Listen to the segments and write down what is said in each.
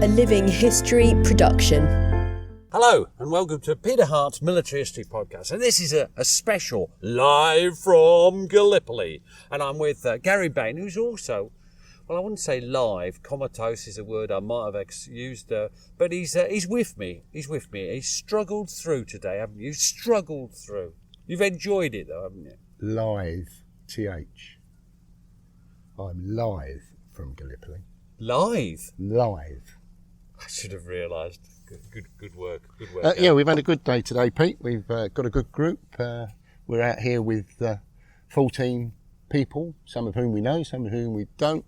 a living history production. Hello and welcome to Peter Hart's Military History Podcast, and this is a special live from Gallipoli, and I'm with Gary Bain, who's also, well, I wouldn't say live, comatose is a word I might have used, but he's with me, he's struggled through today, haven't you? Struggled through. You've enjoyed it though, haven't you? Live, TH. I'm live from Gallipoli. Live? Live. I should have realised. Good work. Yeah, we've had a good day today, Pete. We've got a good group. We're out here with 14 people, some of whom we know, some of whom we don't,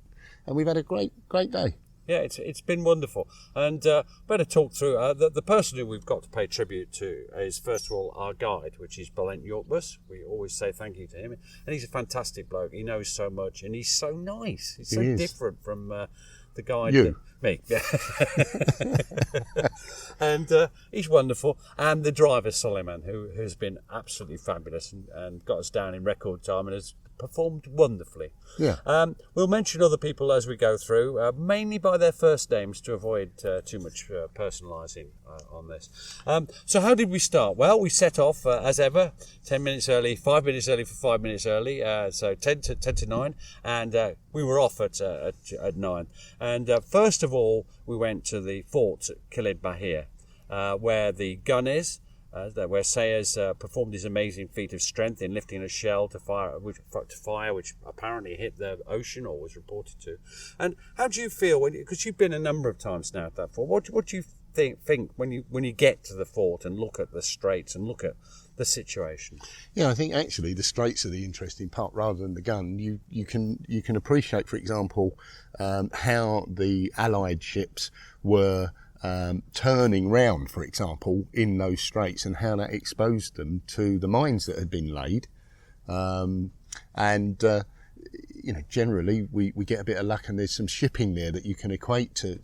and we've had a great day. Yeah, it's been wonderful. And better talk through, the person who we've got to pay tribute to is, first of all, our guide, which is Bain Yorkbus. We always say thank you to him. And he's a fantastic bloke. He knows so much, and he's so nice. He's so different from the guide. Me. And he's wonderful. And the driver, Suleiman, who has been absolutely fabulous and got us down in record time and has performed wonderfully. Yeah. We'll mention other people as we go through, mainly by their first names to avoid too much personalising on this. So how did we start? Well, we set off, as ever, 10 minutes early, 5 minutes early for 5 minutes early, so 10 to 9, and we were off at 9. And first of all, we went to the fort at Kilid Bahir, where the gun is, where Sayers performed his amazing feat of strength in lifting a shell to fire, which apparently hit the ocean, or was reported to. And how do you feel because you've been a number of times now at that fort? What do you think when you get to the fort and look at the straits and look at the situation? Yeah, I think actually the straits are the interesting part rather than the gun. You can appreciate, for example, how the Allied ships were turning round, for example, in those straits, and how that exposed them to the mines that had been laid. Generally we get a bit of luck, and there's some shipping there that you can equate to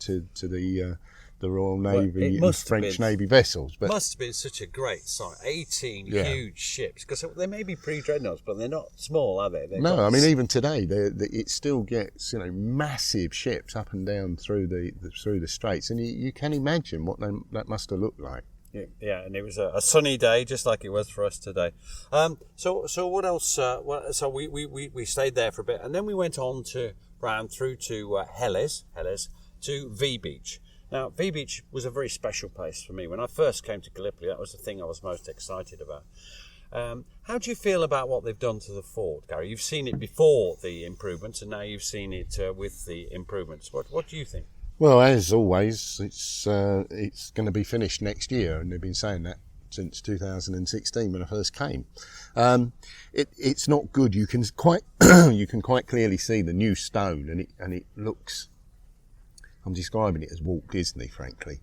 the Royal Navy and French Navy vessels. But must have been such a great sight. 18 huge ships, because they may be pre-dreadnoughts, but they're not small, are they? No, I mean, even today, it still gets massive ships up and down through the straits, and you can imagine what that must have looked like. Yeah, and it was a sunny day, just like it was for us today. So what else? So we stayed there for a bit, and then we went on round through to Helles to V Beach. Now, V Beach was a very special place for me. When I first came to Gallipoli, that was the thing I was most excited about. How do you feel about what they've done to the fort, Gary? You've seen it before the improvements, and now you've seen it with the improvements. What do you think? Well, as always, it's going to be finished next year, and they've been saying that since 2016 when I first came. It's not good. You can quite clearly see the new stone, and it looks. I'm describing it as Walt Disney, frankly.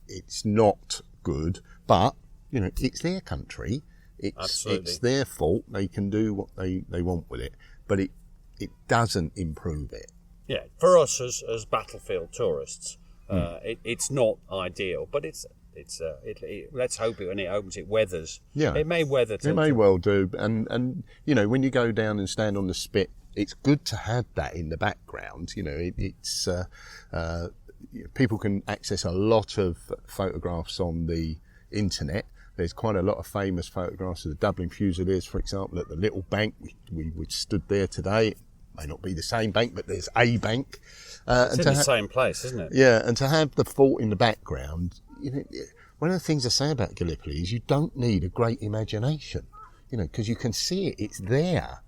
It's not good, but it's their country. It's their fault. They can do what they want with it, but it doesn't improve it. Yeah, for us as battlefield tourists, it's not ideal, but let's hope it when it opens, it weathers. Yeah, it may weather. It may well do, and when you go down and stand on the spit, it's good to have that in the background. It's people can access a lot of photographs on the internet. There's quite a lot of famous photographs of the Dublin Fusiliers, for example, at the little bank. We stood there today. It may not be the same bank, but there's a bank. It's in the same place, isn't it? Yeah, and to have the fort in the background, one of the things I say about Gallipoli is you don't need a great imagination, because you can see it. It's there.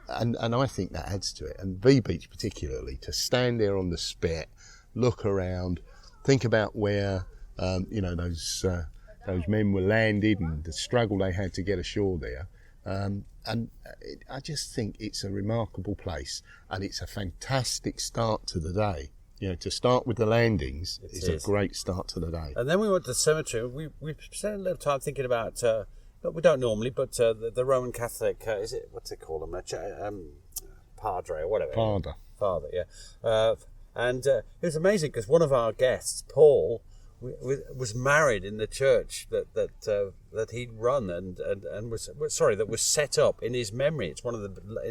And I think that adds to it. And V Beach particularly, to stand there on the spit, look around, think about where those men were landed and the struggle they had to get ashore there. I just think it's a remarkable place, and it's a fantastic start to the day. To start with the landings is a great start to the day. And then we went to the cemetery. We spent a little time thinking about. We don't normally, but the Roman Catholic, what's it called? Padre or whatever. Father, yeah. And it was amazing because one of our guests, Paul, was married in the church that he'd run and that was set up in his memory. It's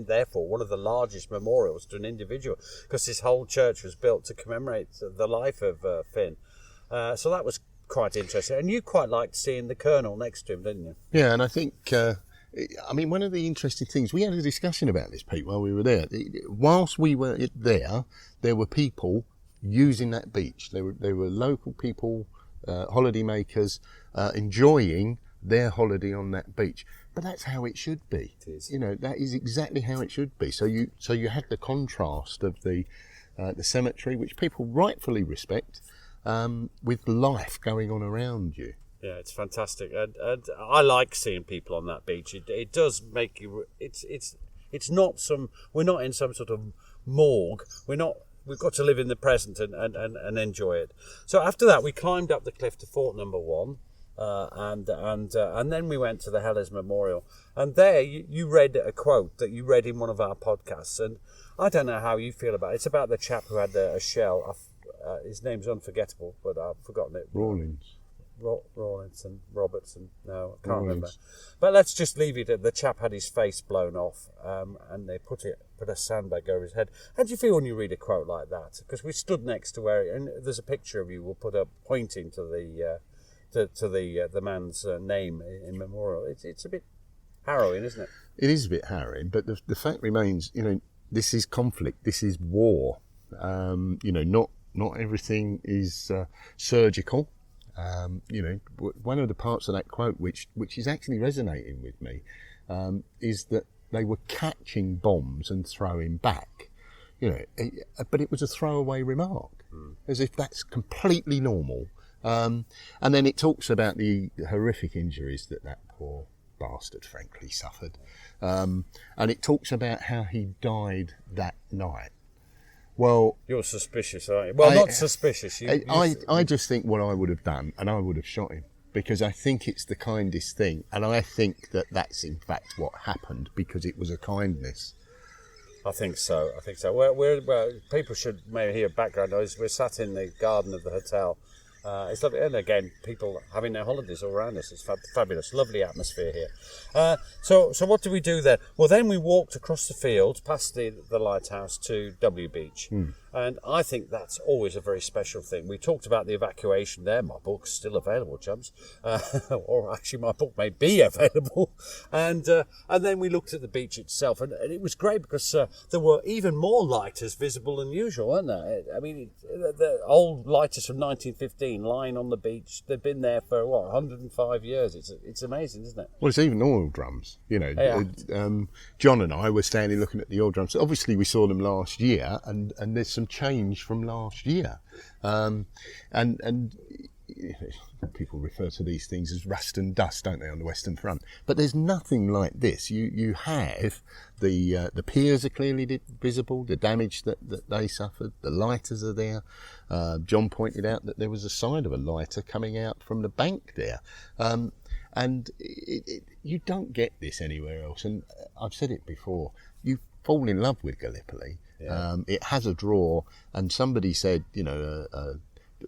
therefore one of the largest memorials to an individual, because his whole church was built to commemorate the life of Finn. So that was quite interesting. And you quite liked seeing the colonel next to him, didn't you? Yeah, and I think, one of the interesting things, we had a discussion about this, Pete, while we were there. Whilst we were there were people using that beach. They were local people, holiday makers, enjoying their holiday on that beach. But that's how it should be. It is. That is exactly how it should be. So you had the contrast of the cemetery, which people rightfully respect, with life going on around you. Yeah, it's fantastic, and I like seeing people on that beach. It does make you. It's not some. We're not in some sort of morgue. We're not. We've got to live in the present and enjoy it. So after that, we climbed up the cliff to Fort Number 1, and then we went to the Hellers Memorial. And there, you read a quote that you read in one of our podcasts, and I don't know how you feel about it. It's about the chap who had a shell. His name's unforgettable, but I've forgotten it. Rawlinson, Robertson, no, I can't remember. But let's just leave it at the chap had his face blown off, and they put a sandbag over his head. How do you feel when you read a quote like that? Because we stood next to and there's a picture of you. We'll put up pointing to the man's name in memorial. It's a bit harrowing, isn't it? It is a bit harrowing, but the fact remains, this is conflict, this is war. Not everything is surgical. One of the parts of that quote which is actually resonating with me is that they were catching bombs and throwing back. But it was a throwaway remark, as if that's completely normal. And then it talks about the horrific injuries that poor bastard frankly suffered. And it talks about how he died that night. Well, you're suspicious, aren't you? Well, not suspicious. I just think what I would have done, and I would have shot him, because I think it's the kindest thing, and I think that's in fact what happened, because it was a kindness. I think so. Well, people should maybe hear background noise. We're sat in the garden of the hotel. It's lovely, and again, people having their holidays all around us. It's fabulous, lovely atmosphere here. So what did we do then? Well, then we walked across the field past the lighthouse to W Beach, and I think that's always a very special thing. We talked about the evacuation there. My book's still available, chums, or actually, my book may be available. And then we looked at the beach itself, and it was great because there were even more lighters visible than usual, weren't there? I mean, the old lighters from 1915 lying on the beach. They've been there for 105 years. It's amazing, isn't it? Well, it's even oil drums. John and I were standing looking at the oil drums. Obviously, we saw them last year, and there's some change from last year. And people refer to these things as rust and dust, don't they, on the Western Front? But there's nothing like this. You have the piers are clearly visible, the damage that they suffered, the lighters are there. John pointed out that there was a sign of a lighter coming out from the bank there. And you don't get this anywhere else. And I've said it before, you fall in love with Gallipoli. Yeah. It has a draw, and somebody said,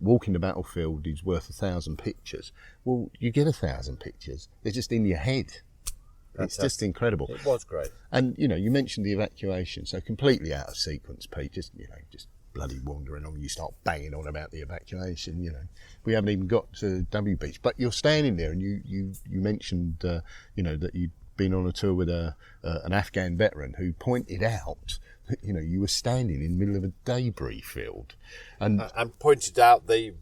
walking the battlefield is worth 1,000 pictures. Well, you get 1,000 pictures. They're just in your head. It's just incredible. It was great. And, you mentioned the evacuation, so completely out of sequence, Pete. Just bloody wandering on. You start banging on about the evacuation, We haven't even got to W Beach. But you're standing there, and you mentioned, that you'd been on a tour with an Afghan veteran who pointed out that, you were standing in the middle of a debris field, and pointed out the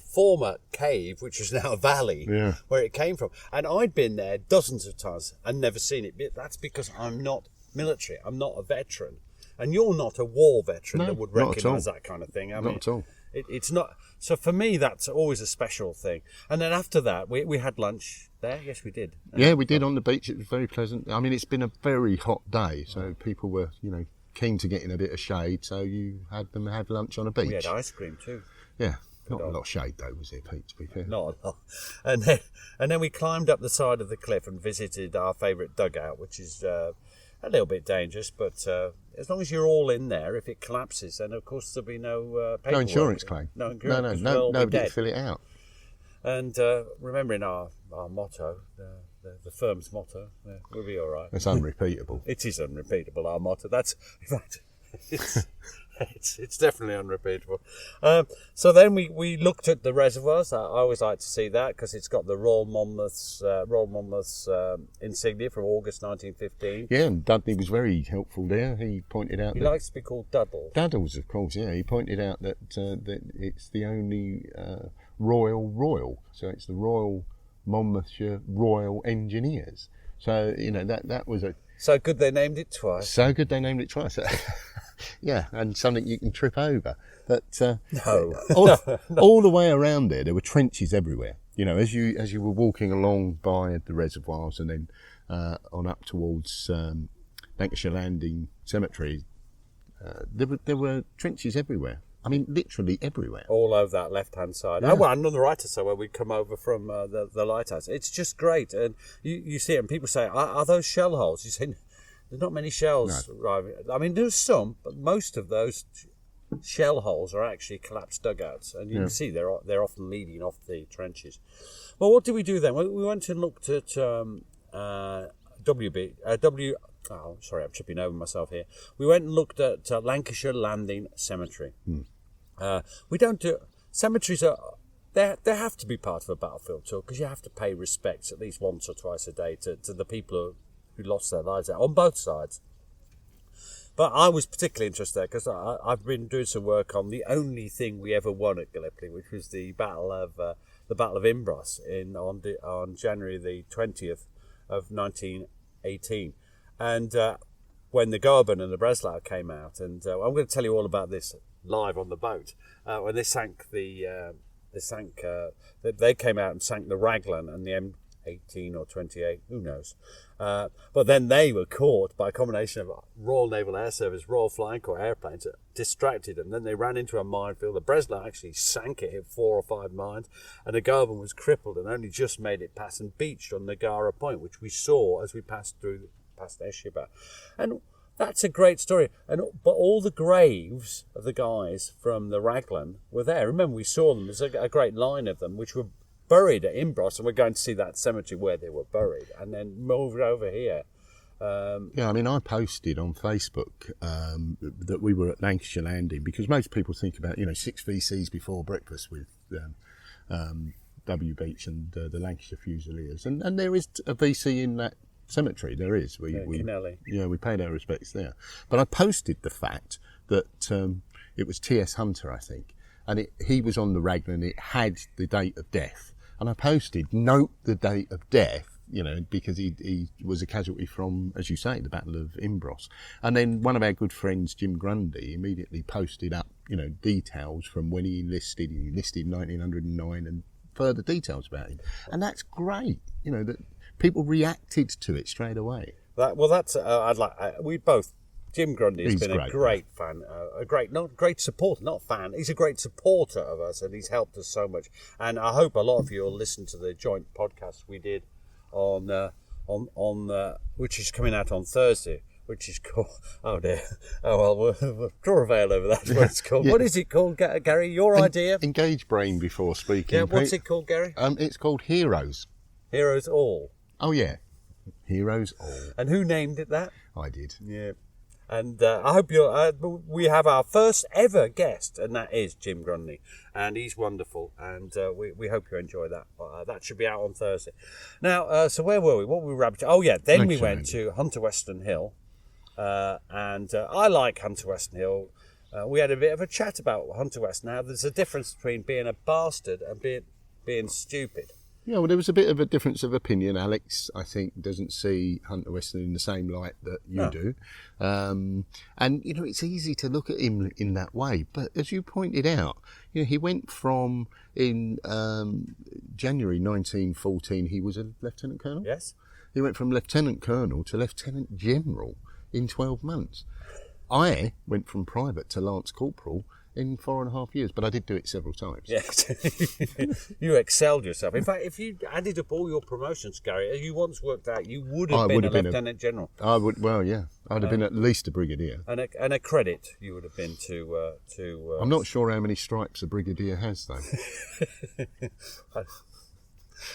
former cave, which is now a valley, where it came from. And I'd been there dozens of times and never seen it. That's because I'm not military. I'm not a veteran, and you're not a war veteran that would recognise that kind of thing. Not at all. It's not. So for me, that's always a special thing. And then after that, we had lunch there. Yes, we did. Yeah, we did on the beach. It was very pleasant. I mean, it's been a very hot day, so people were, keen to get in a bit of shade. So you had them have lunch on a beach. We had ice cream too. Yeah, not a lot of shade though, was there, Pete? To be fair, not a lot. And then we climbed up the side of the cliff and visited our favourite dugout, which is. a little bit dangerous, but as long as you're all in there, if it collapses, then of course there'll be no paperwork. No insurance claim. No insurance. Nobody to fill it out. And remembering our motto, the firm's motto, we'll be all right. It's unrepeatable. It is unrepeatable, our motto. That's, in fact, it's definitely unrepeatable. So then we looked at the reservoirs. I always like to see that because it's got the Royal Monmouth's insignia from August 1915. Yeah, and Dudley was very helpful there. He pointed out He likes to be called Duddle. Duddles, of course, yeah. He pointed out that it's the only royal, so it's the Royal Monmouthshire Royal Engineers. So, that was So good they named it twice. Yeah, and something you can trip over. But No. all the way around there were trenches everywhere. As you were walking along by the reservoirs and then on up towards Lancashire Landing Cemetery, there were trenches everywhere. I mean, literally everywhere. All over that left-hand side. Yeah. Oh, well, and on the right-hand side where we come over from the lighthouse. It's just great. And you see it and people say, are those shell holes? You say, there's not many shells arriving. I mean, there's some, but most of those shell holes are actually collapsed dugouts. And you can see they're often leading off the trenches. Well, what did we do then? Well, we went and looked at Oh, sorry, I'm tripping over myself here. We went and looked at Lancashire Landing Cemetery. We don't do... Cemeteries they have to be part of a battlefield tour because you have to pay respects at least once or twice a day to the people who lost their lives there, on both sides. But I was particularly interested there because I've been doing some work on the only thing we ever won at Gallipoli, which was the Battle of Imbros on January the 20th of 1918. And when the Goeben and the Breslau came out, and I'm going to tell you all about this live on the boat. When they sank they came out and sank the Raglan and the M18 or 28, who knows. But then they were caught by a combination of Royal Naval Air Service, Royal Flying Corps airplanes that distracted them. Then they ran into a minefield. The Breslau actually sank it, hit 4 or 5 mines, and the Goeben was crippled and only just made it past and beached on Nagara Point, which we saw as we passed Eshiba. And that's a great story. But all the graves of the guys from the Raglan were there. Remember, we saw them. There's a great line of them, which were buried at Imbros, and we're going to see that cemetery where they were buried, and then moved over here. I mean, I posted on Facebook that we were at Lancashire Landing because most people think about 6 VCs before breakfast with W Beach and the Lancashire Fusiliers, and there is a VC in that cemetery. There is. We paid our respects there. But I posted the fact that it was T.S. Hunter, I think, and he was on the Raglan. It had the date of death, and I posted, note the date of death, because he was a casualty from, as you say, the Battle of Imbros. And then one of our good friends, Jim Grundy, immediately posted up, details from when he enlisted. He enlisted in 1909 and further details about him. And that's great, that people reacted to it straight away. Jim Grundy has been a great fan, great supporter, not fan. He's a great supporter of us, and he's helped us so much. And I hope a lot of you will listen to the joint podcast we did on which is coming out on Thursday, which is called, we'll draw a veil over that. What it's called. Yeah. What is it called, Gary? Your idea? Engage brain before speaking. Yeah, what's it called, Gary? It's called Heroes. Heroes All. Oh yeah, Heroes All. And who named it that? I did. Yeah. And I hope we have our first ever guest, and that is Jim Grundy, and he's wonderful, and we hope you enjoy that. That should be out on Thursday. Now, so where were we? What were we rabbit? Oh yeah, then we went to Hunter Weston Hill, and I like Hunter Weston Hill. We had a bit of a chat about Hunter Weston. Now, there's a difference between being a bastard and being stupid. Yeah, well, there was a bit of a difference of opinion. Alex, I think, doesn't see Hunter Weston in the same light that you do. And, it's easy to look at him in that way. But as you pointed out, he went from, in January 1914, he was a Lieutenant Colonel? Yes. He went from Lieutenant Colonel to Lieutenant General in 12 months. I went from private to Lance Corporal in 4.5 years, but I did do it several times. Yes, you excelled yourself. In fact, if you added up all your promotions, Gary, as you once worked out, you would have been a Lieutenant General. I would, well, yeah. I'd have been at least a brigadier. And a credit you would have been to. I'm not sure how many stripes a brigadier has, though.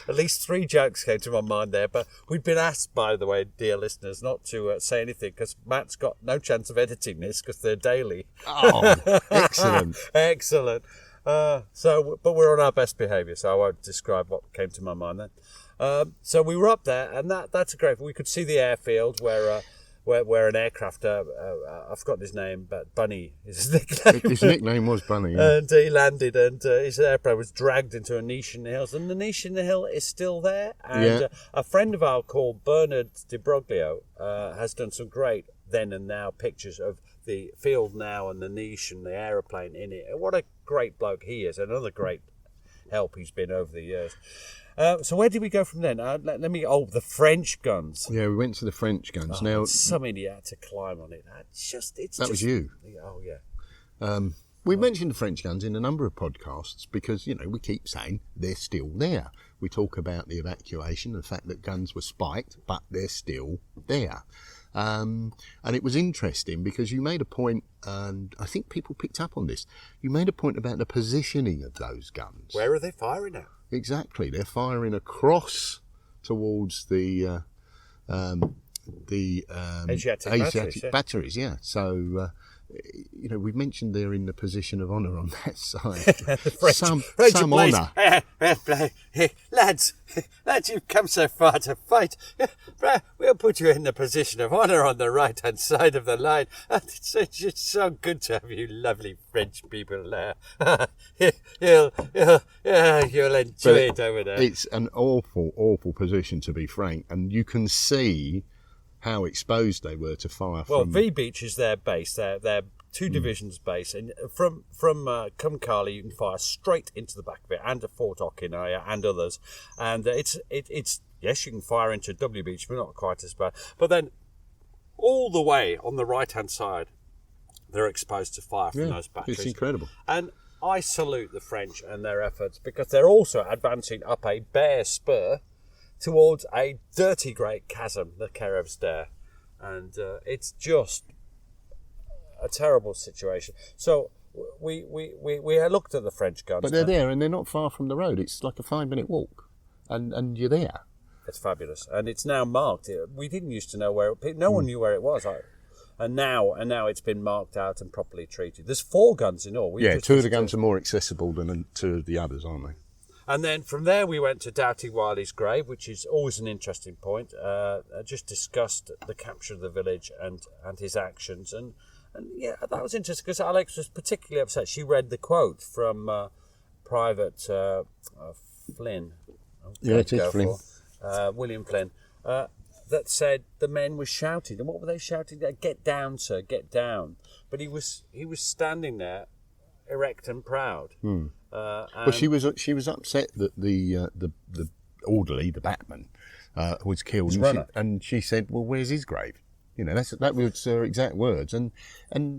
At least 3 jokes came to my mind there, but we've been asked, by the way, dear listeners, not to say anything because Matt's got no chance of editing this because they're daily. Oh, excellent. Excellent. But we're on our best behaviour, so I won't describe what came to my mind then. So we were up there, and that's a great. We could see the airfield where an aircraft, I've forgotten his name, but Bunny is his nickname. His nickname was Bunny. Yeah. And he landed, and his airplane was dragged into a niche in the hills, and the niche in the hill is still there. And a friend of ours called Bernard Di Broglio has done some great then and now pictures of the field now and the niche and the aeroplane in it. What a great bloke he is, another great help he's been over the years. So where did we go from then? The French guns. Yeah, we went to the French guns. Now, some idiot had to climb on it. That was you. Oh, yeah. We mentioned the French guns in a number of podcasts because, we keep saying they're still there. We talk about the evacuation, the fact that guns were spiked, but they're still there. And it was interesting because you made a point, and I think people picked up on this. You made a point about the positioning of those guns. Where are they firing at? Exactly, they're firing across towards the Asiatic batteries. Yeah. So we've mentioned they're in the position of honour on that side. some honour. Lads, you've come so far to fight. We'll put you in the position of honour on the right-hand side of the line. It's just so good to have you lovely French people there. You'll enjoy it over there. It's an awful, awful position, to be frank, and you can see how exposed they were to fire. Well, V Beach is their base. Their 2 divisions base, and from Cumcarley you can fire straight into the back of it, and to Fort Ockenaya and others. And it's yes, you can fire into W Beach, but not quite as bad. But then all the way on the right hand side, they're exposed to fire from those batteries. It's incredible. And I salute the French and their efforts because they're also advancing up a bare spur towards a dirty great chasm, the Kerev's-Dare, and it's just a terrible situation. So we looked at the French guns, but they're there and they're not far from the road. It's like a 5-minute walk, and you're there. It's fabulous, and it's now marked. We didn't used to know where. No one knew where it was. And now it's been marked out and properly treated. There's 4 guns in all. 2 of the guns are more accessible than 2 of the others, aren't they? And then from there we went to Doughty Wiley's grave, which is always an interesting point. Just discussed the capture of the village and his actions. And yeah, that was interesting because Alex was particularly upset. She read the quote from Private Flynn. It is Flynn. William Flynn. That said the men were shouting. And what were they shouting? Get down, sir, get down. But he was standing there, erect and proud. Well, she was upset that the orderly, the batman, was killed, and she said, "Well, where's his grave?" That was her exact words, and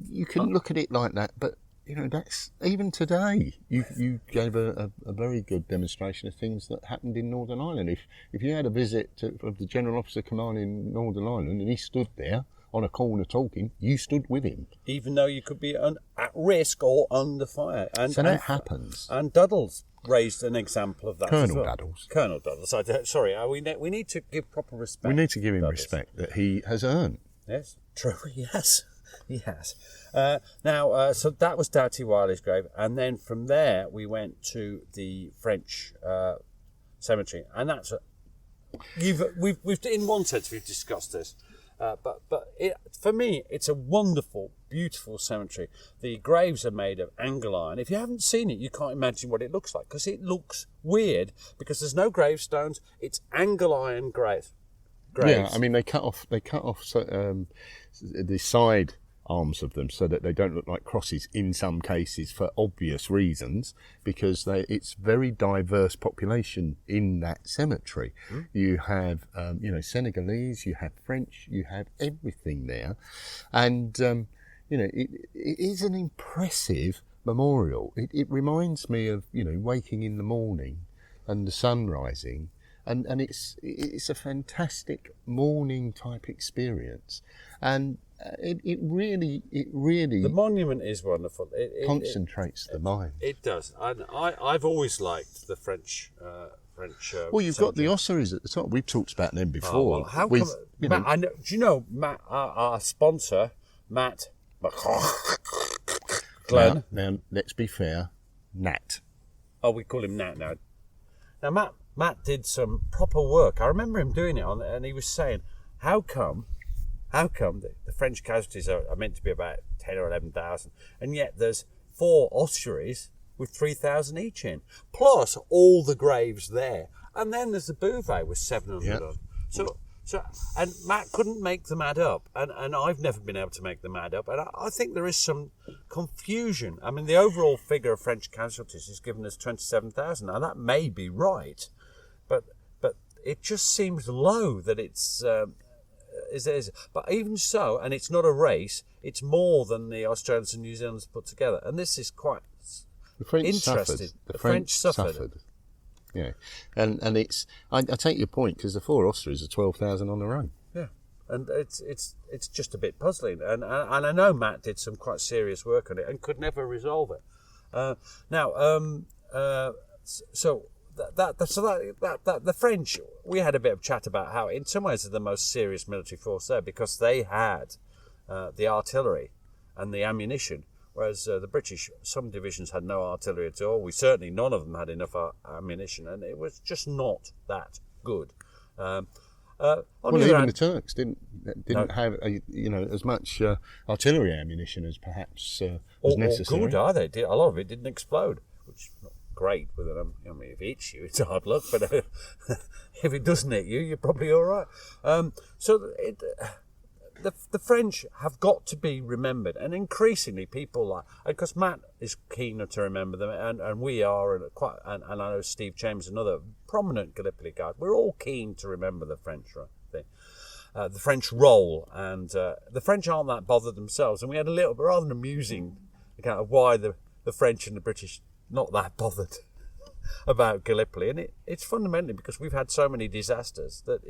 you can look at it like that, but that's even today. You gave a very good demonstration of things that happened in Northern Ireland. If you had a visit of the General Officer Command in Northern Ireland, and he stood there on a corner talking, you stood with him. Even though you could be at risk or under fire. So that happens. And Duddles raised an example of that. Colonel Duddles. Sorry, we need to give proper respect. We need to give him respect that he has earned. Yes, true, yes. He has. So that was Doughty Wiley's grave. And then from there, we went to the French cemetery. And that's... We've in one sense, we've discussed this. For me, it's a wonderful, beautiful cemetery. The graves are made of angle iron. If you haven't seen it, you can't imagine what it looks like because it looks weird because there's no gravestones. It's angle iron graves. Yeah, I mean they cut off the side arms of them so that they don't look like crosses in some cases for obvious reasons because it's very diverse population in that cemetery. You have Senegalese, you have French, you have everything there, and it is an impressive memorial. It reminds me of waking in the morning and the sun rising and it's a fantastic morning type experience, and it really the monument is wonderful. It concentrates the mind. It does, and I've always liked the French. Well, you've got the ossuaries at the top. We've talked about them before. Oh, well, how come, Matt, I know, do you know Matt, our sponsor, Matt McLachlan? Now, let's be fair, Nat. Oh, we call him Nat now. Now, Matt did some proper work. I remember him doing it and he was saying, how come the French casualties are meant to be about 10 or 11,000, and yet there's 4 ossuaries with 3,000 each in, plus all the graves there, and then there's the Bouvet with 700 Yep. on. So, and Matt couldn't make them add up, and I've never been able to make them add up, and I think there is some confusion. I mean, the overall figure of French casualties is given as 27,000. Now that may be right, but it just seems low that it's. But even so, and it's not a race, it's more than the Australians and New Zealanders put together, and this is quite. The French interested. suffered. The French suffered. Yeah, and it's. I take your point, because the 4 ossuaries are 12,000 on their own. Yeah, and it's just a bit puzzling, and I know Matt did some quite serious work on it and could never resolve it. The French, we had a bit of chat about how in some ways they're the most serious military force there, because they had the artillery and the ammunition. Whereas the British, some divisions had no artillery at all. None of them had enough ammunition, and it was just not that good. Well, even the Turks didn't have as much artillery ammunition as perhaps was necessary. Or good either. A lot of it didn't explode, which is not great. With it, I mean, if it hits you, it's hard luck. But if it doesn't hit you, you're probably all right. The French have got to be remembered, and increasingly people because Matt is keener to remember them, and we are, and I know Steve Chambers, another prominent Gallipoli guy. We're all keen to remember the French thing, the French role, and the French aren't that bothered themselves. And we had a little bit rather amusing account of why the French and the British not that bothered about Gallipoli, and it's fundamentally because we've had so many disasters that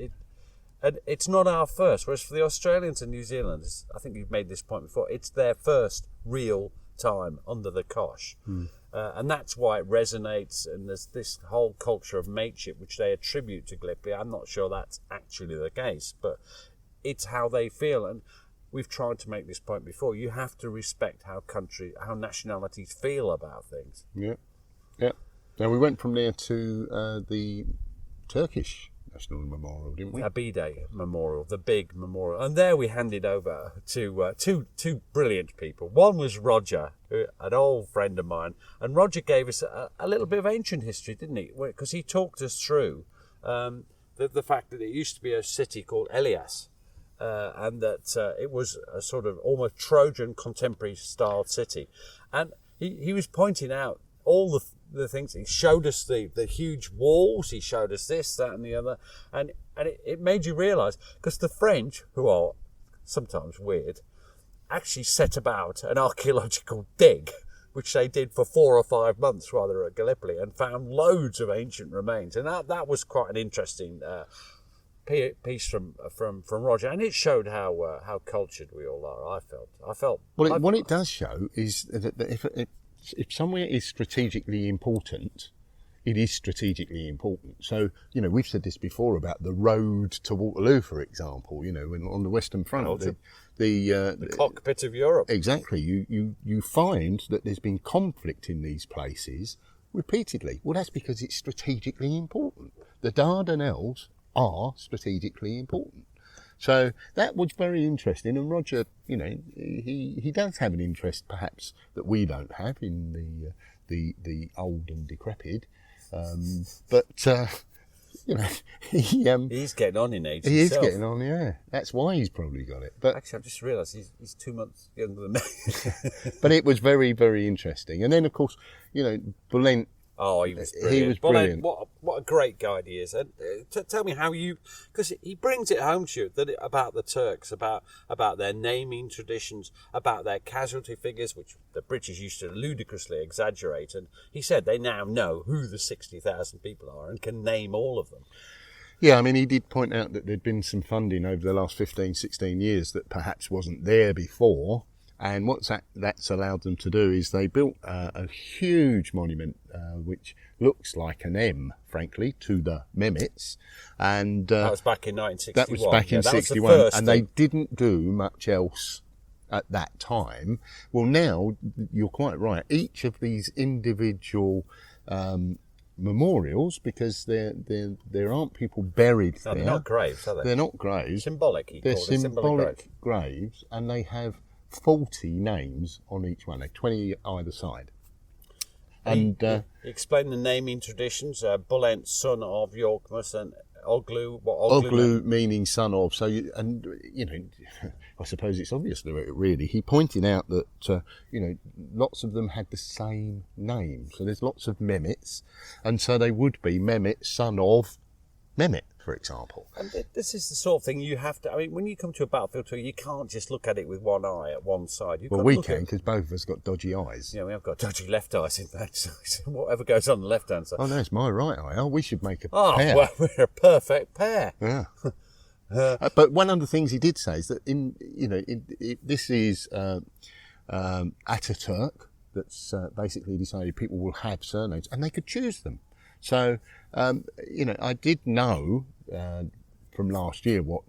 and it's not our first. Whereas for the Australians and New Zealanders, I think you've made this point before, it's their first real time under the cosh. And that's why it resonates, and there's this whole culture of mateship which they attribute to Gallipoli. I'm not sure that's actually the case, but it's how they feel. And we've tried to make this point before. You have to respect how nationalities feel about things. Yeah. Now we went from there to the Turkish National Memorial, didn't we? Abide Memorial, the big memorial. And there we handed over to two brilliant people. One was Roger, an old friend of mine. And Roger gave us a little bit of ancient history, didn't he? Because he talked us through the fact that it used to be a city called Elias. And that it was a sort of almost Trojan contemporary style city. And he was pointing out all the things. He showed us the huge walls, he showed us this, that and the other, and it made you realise, because the French, who are sometimes weird, actually set about an archaeological dig, which they did for 4 or 5 months rather at Gallipoli, and found loads of ancient remains, and that was quite an interesting piece from Roger, and it showed how cultured we all are. I felt. Well, what it does show is that if somewhere is strategically important, it is strategically important. So, we've said this before about the road to Waterloo, for example, on the Western Front. The cockpit of Europe. Exactly. You find that there's been conflict in these places repeatedly. Well, that's because it's strategically important. The Dardanelles are strategically important. So that was very interesting, and Roger, he does have an interest perhaps that we don't have in the old and decrepit, but he's getting on in age. He himself. is getting on, yeah. That's why he's probably got it. But actually, I've just realised he's 2 months younger than me. But it was very, very interesting, and then of course, Bulent. Oh, he was brilliant. He was brilliant. What a great guide he is. And tell me how because he brings it home to you about the Turks, about their naming traditions, about their casualty figures, which the British used to ludicrously exaggerate. And he said they now know who the 60,000 people are and can name all of them. Yeah, I mean, he did point out that there'd been some funding over the last 15, 16 years that perhaps wasn't there before. And what that's allowed them to do is they built a huge monument, which looks like an M, frankly, to the Mehmets. And that was back in 1961. That was back in 61. The and they didn't do much else at that time. Well, now, you're quite right. Each of these individual memorials, because there aren't people buried there. They're not graves, are they? They're not graves. Symbolic, They're symbolic graves, and they have 40 names on each one. They're 20 either side. And explain the naming traditions. Bulent, son of Yorkmus, and Oglu. Oglu meaning son of. So, I suppose it's obvious, really. He pointed out that, lots of them had the same name. So there's lots of Mehmets, and so they would be Mehmet, son of Mehmet, for example. And this is the sort of thing you have to... I mean, when you come to a battlefield tour, you can't just look at it with one eye at one side. We can, because both of us got dodgy eyes. Yeah, we have got dodgy left eyes, in fact. So whatever goes on the left-hand side. Oh, no, it's my right eye. Oh, we should make a pair. Oh, well, we're a perfect pair. Yeah. But one of the things he did say is that this is Ataturk that's basically decided people will have surnames, and they could choose them. So, I did know from last year what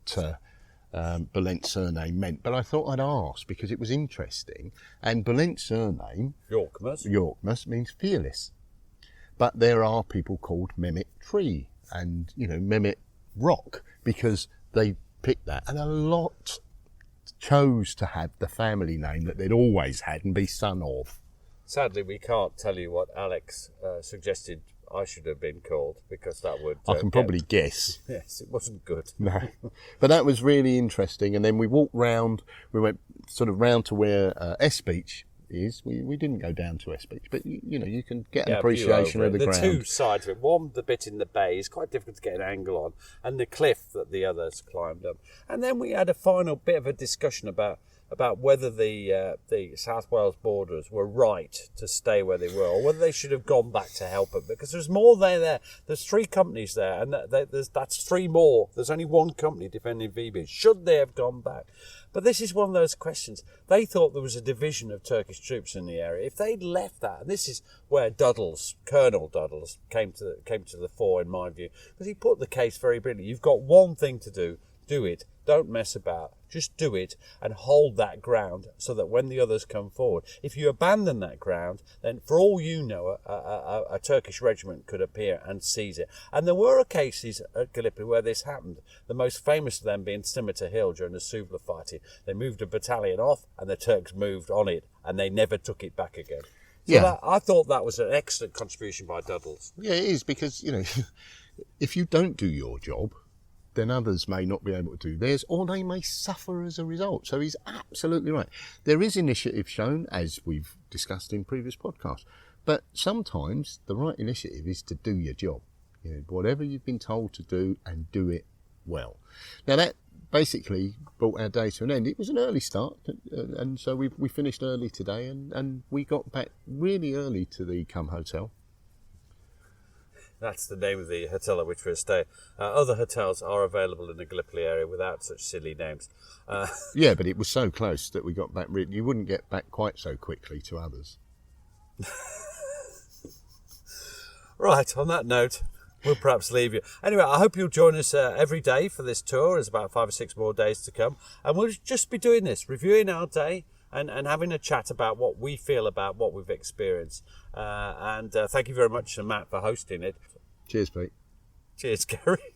Bulent's surname meant, but I thought I'd ask because it was interesting. And Bulent's surname, Yorkmus, means fearless. But there are people called Mehmet Tree and, Mehmet Rock, because they picked that. And a lot chose to have the family name that they'd always had and be son of. Sadly, we can't tell you what Alex suggested I should have been called, because that would... I can probably guess. Yes, it wasn't good. No. But that was really interesting. And then we walked round, we went sort of round to where S Beach is. We didn't go down to S Beach, but you can get an appreciation of the ground. The two sides of it. One, the bit in the bay, is quite difficult to get an angle on, and the cliff that the others climbed up. And then we had a final bit of a discussion about whether the South Wales borders were right to stay where they were, or whether they should have gone back to help them, because there's more there. There's 3 companies there, and that's 3 more. There's only 1 company defending VB. Should they have gone back? But this is one of those questions. They thought there was a division of Turkish troops in the area. If they'd left that, and this is where Colonel Duddles came to the fore, in my view, because he put the case very brilliantly. You've got one thing to do it. Don't mess about. Just do it and hold that ground so that when the others come forward, if you abandon that ground, then for all you know, a Turkish regiment could appear and seize it. And there were cases at Gallipoli where this happened, the most famous of them being Scimitar Hill during the Suvla fighting. They moved a battalion off and the Turks moved on it and they never took it back again. So I thought that was an excellent contribution by Duddles. Yeah, it is, because, if you don't do your job, then others may not be able to do theirs, or they may suffer as a result. So he's absolutely right. There is initiative shown, as we've discussed in previous podcasts, but sometimes the right initiative is to do your job. Whatever you've been told to do, and do it well. Now that basically brought our day to an end. It was an early start, and so we finished early today, and we got back really early to the Hotel. That's the name of the hotel at which we're staying. Other hotels are available in the Gallipoli area without such silly names. Yeah, but it was so close that we got back. You wouldn't get back quite so quickly to others. Right, on that note, we'll perhaps leave you. Anyway, I hope you'll join us every day for this tour. There's about 5 or 6 more days to come. And we'll just be doing this, reviewing our day, and having a chat about what we feel about what we've experienced. And thank you very much, Matt, for hosting it. Cheers, Pete. Cheers, Gary.